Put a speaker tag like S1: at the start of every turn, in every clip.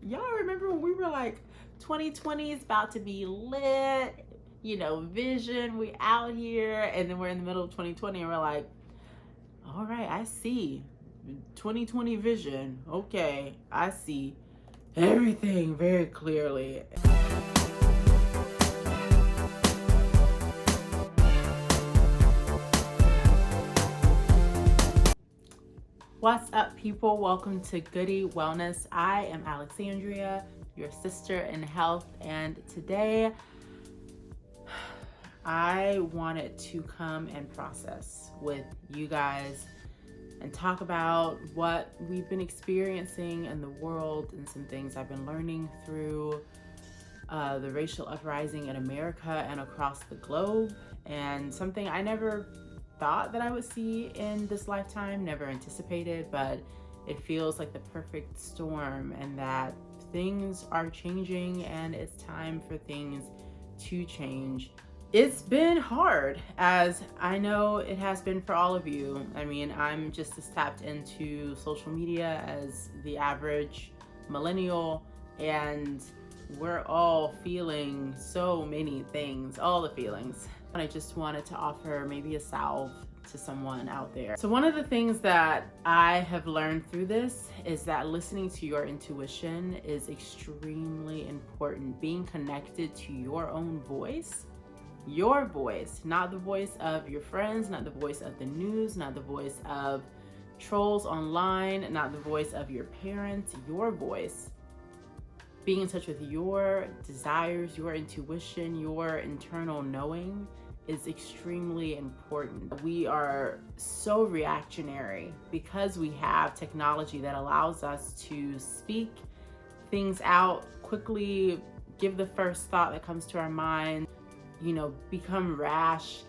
S1: Y'all remember when we were like, 2020 is about to be lit, vision, we out here, and then we're in the middle of 2020 and we're like, all right, I see 2020 vision. Okay, I see everything very clearly. What's up, people? Welcome to Goodie Wellness. I am Alexandria, your sister in health, and today I wanted to come and process with you guys and talk about what we've been experiencing in the world and some things I've been learning through the racial uprising in America and across the globe, and something I never thought that I would see in this lifetime, never anticipated, but it feels like the perfect storm, and that things are changing and it's time for things to change. It's been hard, as I know it has been for all of you. I mean, I'm just as tapped into social media as the average millennial, and we're all feeling so many things, all the feelings. And I just wanted to offer maybe a salve to someone out there. So one of the things that I have learned through this is that listening to your intuition is extremely important. Being connected to your own voice, not the voice of your friends, not the voice of the news, not the voice of trolls online, not the voice of your parents, your voice. Being in touch with your desires, your intuition, your internal knowing is extremely important. We are so reactionary because we have technology that allows us to speak things out quickly, give the first thought that comes to our mind, become rash.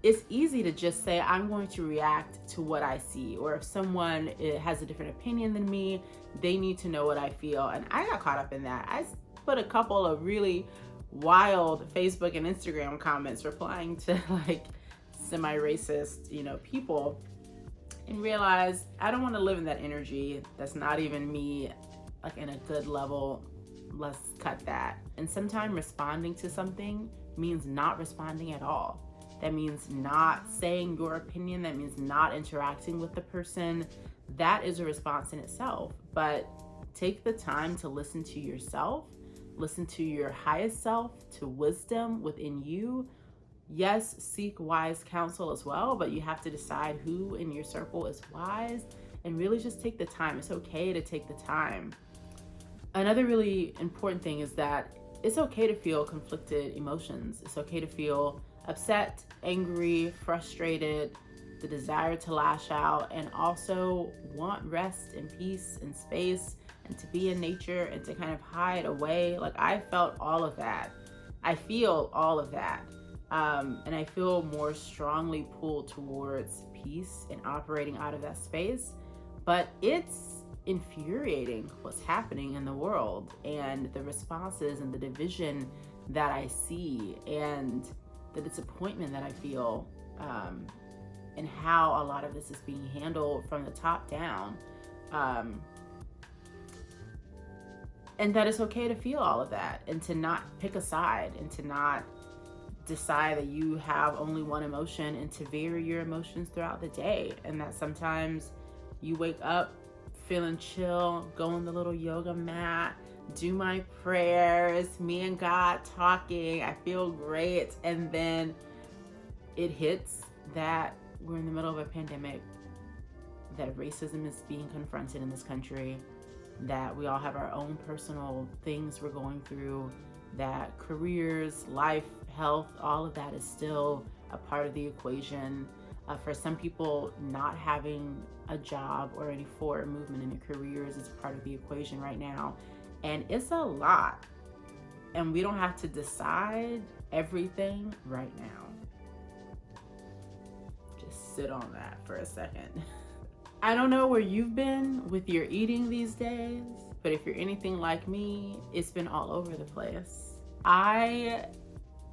S1: It's easy to just say, I'm going to react to what I see, or if someone has a different opinion than me, they need to know what I feel. And I got caught up in that. I put a couple of really wild Facebook and Instagram comments replying to like semi-racist, people, and realized I don't want to live in that energy. That's not even me, like in a good level. Let's cut that. And sometimes responding to something means not responding at all. That means not saying your opinion. That means not interacting with the person. That is a response in itself. But take the time to listen to yourself, listen to your highest self, to wisdom within you. Yes, seek wise counsel as well, but you have to decide who in your circle is wise, and really just take the time. It's okay to take the time. Another really important thing is that it's okay to feel conflicted emotions. It's okay to feel upset, angry, frustrated, the desire to lash out, and also want rest and peace and space and to be in nature and to kind of hide away. Like, I felt all of that. I feel all of that. And I feel more strongly pulled towards peace and operating out of that space. But it's infuriating what's happening in the world and the responses and the division that I see, and the disappointment that I feel, and how a lot of this is being handled from the top down. And that it's okay to feel all of that, and to not pick a side, and to not decide that you have only one emotion, and to vary your emotions throughout the day. And that sometimes you wake up feeling chill, go on the little yoga mat, do my prayers, me and God talking, I feel great. And then it hits that we're in the middle of a pandemic, that racism is being confronted in this country, that we all have our own personal things we're going through, that careers, life, health, all of that is still a part of the equation. For some people, not having a job or any forward movement in their careers is part of the equation right now. And it's a lot. And we don't have to decide everything right now. Just sit on that for a second. I don't know where you've been with your eating these days, but if you're anything like me, it's been all over the place. I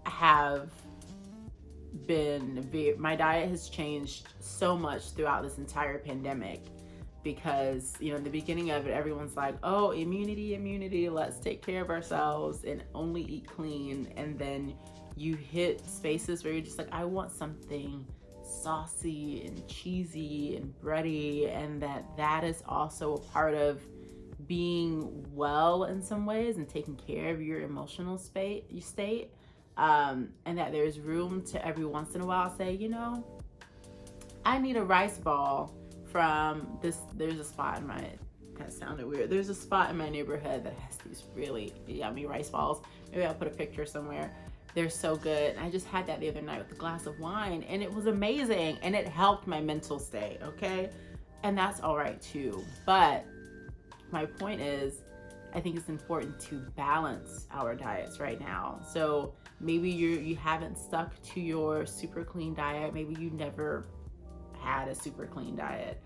S1: have my diet has changed so much throughout this entire pandemic. because, you know, in the beginning of it, everyone's like, oh, immunity, let's take care of ourselves and only eat clean. And then you hit spaces where you're just like, I want something saucy and cheesy and bready, and that is also a part of being well in some ways and taking care of your emotional state, and that there's room to every once in a while say, you know, I need a rice ball from this. There's a spot in my, that sounded weird. There's a spot in my neighborhood that has these really yummy rice balls. Maybe I'll put a picture somewhere. They're so good. I just had that the other night with a glass of wine, and it was amazing, and it helped my mental state, okay? And that's all right too. But my point is, I think it's important to balance our diets right now. So maybe you haven't stuck to your super clean diet. Maybe you never had a super clean diet.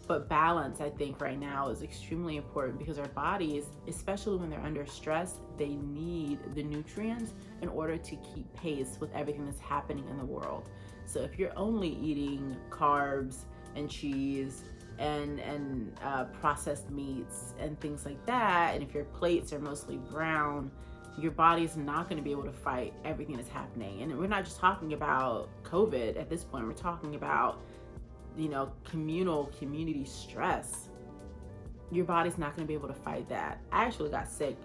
S1: But balance, I think right now is extremely important, because our bodies, especially when they're under stress, they need the nutrients in order to keep pace with everything that's happening in the world. So if you're only eating carbs and cheese and processed meats and things like that, and if your plates are mostly brown, your body's not going to be able to fight everything that's happening. And we're not just talking about COVID at this point. We're talking about, you know, community stress. Your body's not going to be able to fight that. I actually got sick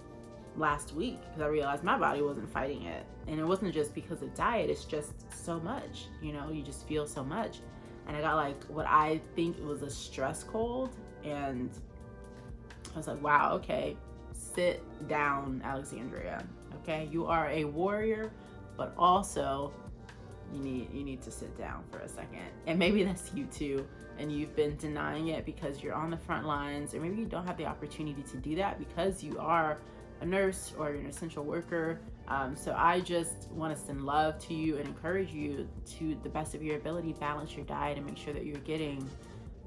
S1: last week because I realized my body wasn't fighting it. And it wasn't just because of diet, it's just so much, you know, you just feel so much. And I got like what I think was a stress cold, and I was like, wow, okay, sit down, Alexandria. Okay, you are a warrior, but also you need to sit down for a second. And maybe that's you too, and you've been denying it because you're on the front lines, or maybe you don't have the opportunity to do that because you are a nurse or you're an essential worker. So I just want to send love to you and encourage you to the best of your ability, balance your diet and make sure that you're getting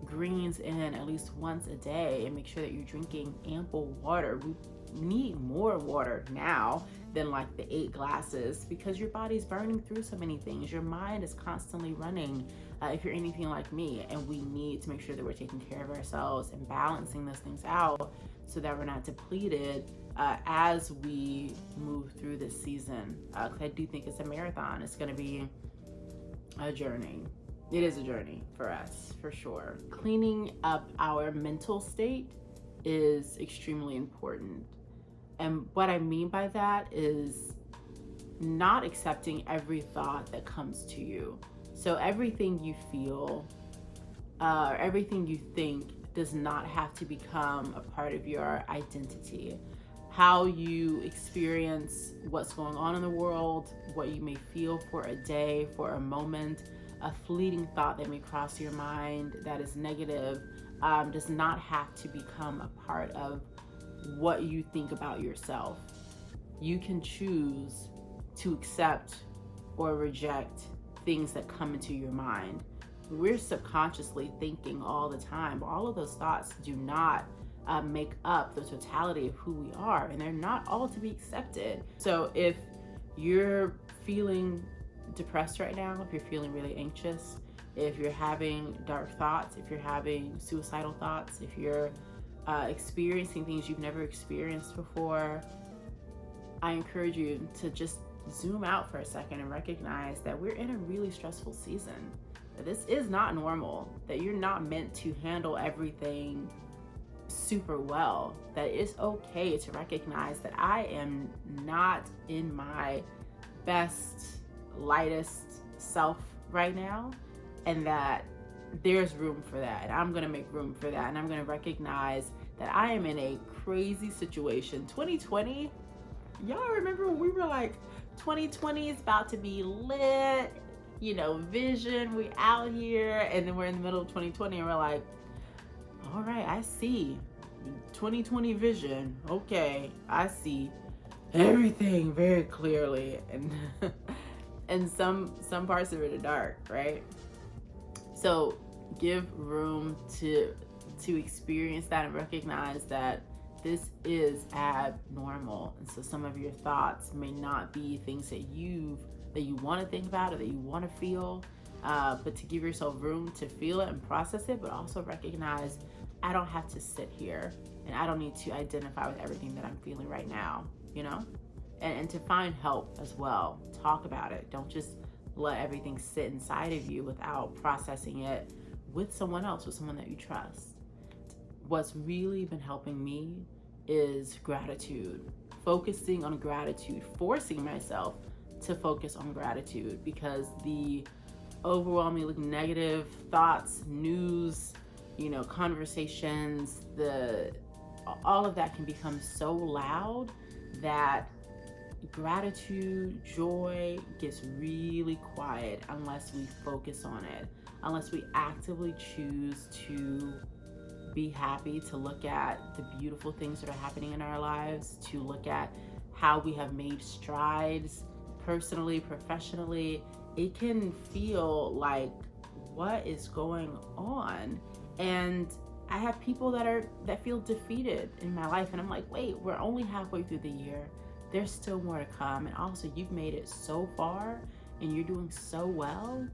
S1: greens in at least once a day, and make sure that you're drinking ample water. We need more water now than like the 8 glasses, because your body's burning through so many things. Your mind is constantly running, if you're anything like me, and we need to make sure that we're taking care of ourselves and balancing those things out so that we're not depleted as we move through this season. 'Cause I do think it's a marathon. It's going to be a journey. It is a journey for us, for sure. Cleaning up our mental state is extremely important. And what I mean by that is not accepting every thought that comes to you. So everything you feel, everything you think does not have to become a part of your identity. How you experience what's going on in the world, what you may feel for a day, for a moment, a fleeting thought that may cross your mind that is negative, does not have to become a part of what you think about yourself. You can choose to accept or reject things that come into your mind. We're subconsciously thinking all the time, but all of those thoughts do not make up the totality of who we are, and they're not all to be accepted. So if you're feeling depressed right now, if you're feeling really anxious, if you're having dark thoughts, if you're having suicidal thoughts, if you're experiencing things you've never experienced before, I encourage you to just zoom out for a second and recognize that we're in a really stressful season. That this is not normal, that you're not meant to handle everything super well, that it's okay to recognize that I am not in my best, lightest self right now, and that there's room for that, and I'm gonna make room for that, and I'm gonna recognize that I am in a crazy situation. 2020, y'all remember when we were like, 2020 is about to be lit, you know, vision, we out here, and then we're in the middle of 2020 and we're like, all right, I see 2020 vision. Okay, I see everything very clearly, and and some parts of it are dark, right? So give room to experience that and recognize that this is abnormal. And so some of your thoughts may not be things that you want to think about or that you want to feel. but to give yourself room to feel it and process it, but also recognize I don't have to sit here and I don't need to identify with everything that I'm feeling right now, you know? And to find help as well. Talk about it. Don't just let everything sit inside of you without processing it with someone else, with someone that you trust. What's really been helping me is gratitude. Focusing on gratitude, forcing myself to focus on gratitude, because the overwhelmingly negative thoughts, news, conversations, all of that can become so loud that gratitude, joy gets really quiet unless we focus on it, unless we actively choose to be happy, to look at the beautiful things that are happening in our lives, to look at how we have made strides personally, professionally. It can feel like, what is going on? And I have people that feel defeated in my life, and I'm like, wait, we're only halfway through the year. There's still more to come. And also, you've made it so far and you're doing so well.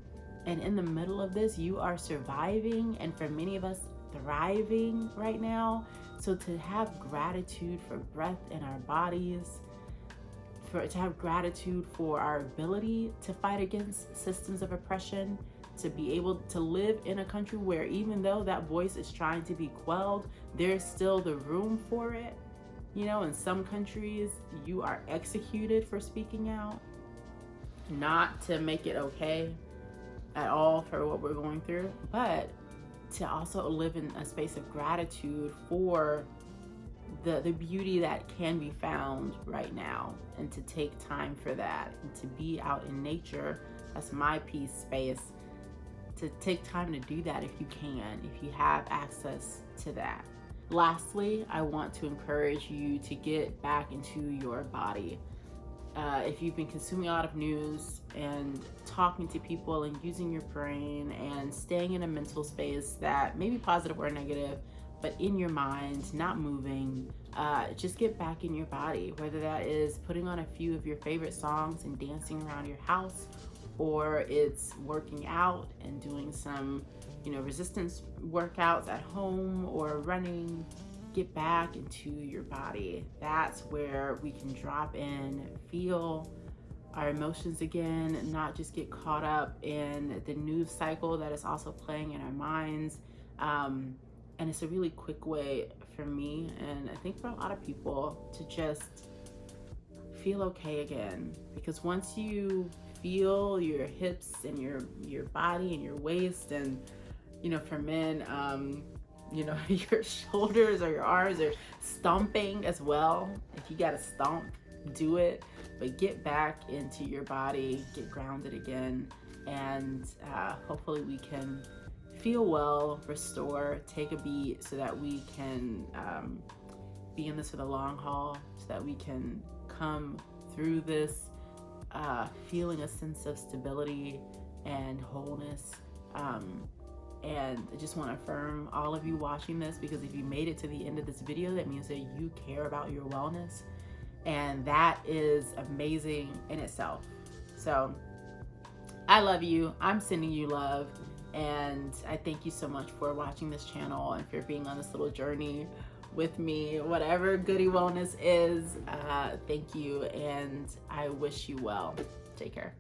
S1: And in the middle of this, you are surviving, and for many of us, thriving right now. So to have gratitude for breath in our bodies, to have gratitude for our ability to fight against systems of oppression, to be able to live in a country where even though that voice is trying to be quelled, there's still the room for it. In some countries, you are executed for speaking out, not to make it okay at all for what we're going through, but to also live in a space of gratitude for the beauty that can be found right now, and to take time for that, and to be out in nature. That's my peace space. To take time to do that if you can, if you have access to that. Lastly, I want to encourage you to get back into your body. If you've been consuming a lot of news and talking to people and using your brain and staying in a mental space that may be positive or negative, but in your mind, not moving, just get back in your body. Whether that is putting on a few of your favorite songs and dancing around your house, or it's working out and doing some, resistance workouts at home or running. Get back into your body. That's where we can drop in, feel our emotions again, not just get caught up in the news cycle that is also playing in our minds. And it's a really quick way for me, and I think for a lot of people, to just feel okay again. Because once you feel your hips and your body and your waist, and for men, your shoulders or your arms are stomping as well. If you gotta stomp, do it, but get back into your body, get grounded again, and hopefully we can feel well, restore, take a beat, so that we can be in this for the long haul, so that we can come through this feeling a sense of stability and wholeness. And I just want to affirm all of you watching this, because if you made it to the end of this video, that means that you care about your wellness, and that is amazing in itself. So I love you. I'm sending you love, and I thank you so much for watching this channel and for being on this little journey with me. Whatever Goodie Wellness is, thank you, and I wish you well. Take care.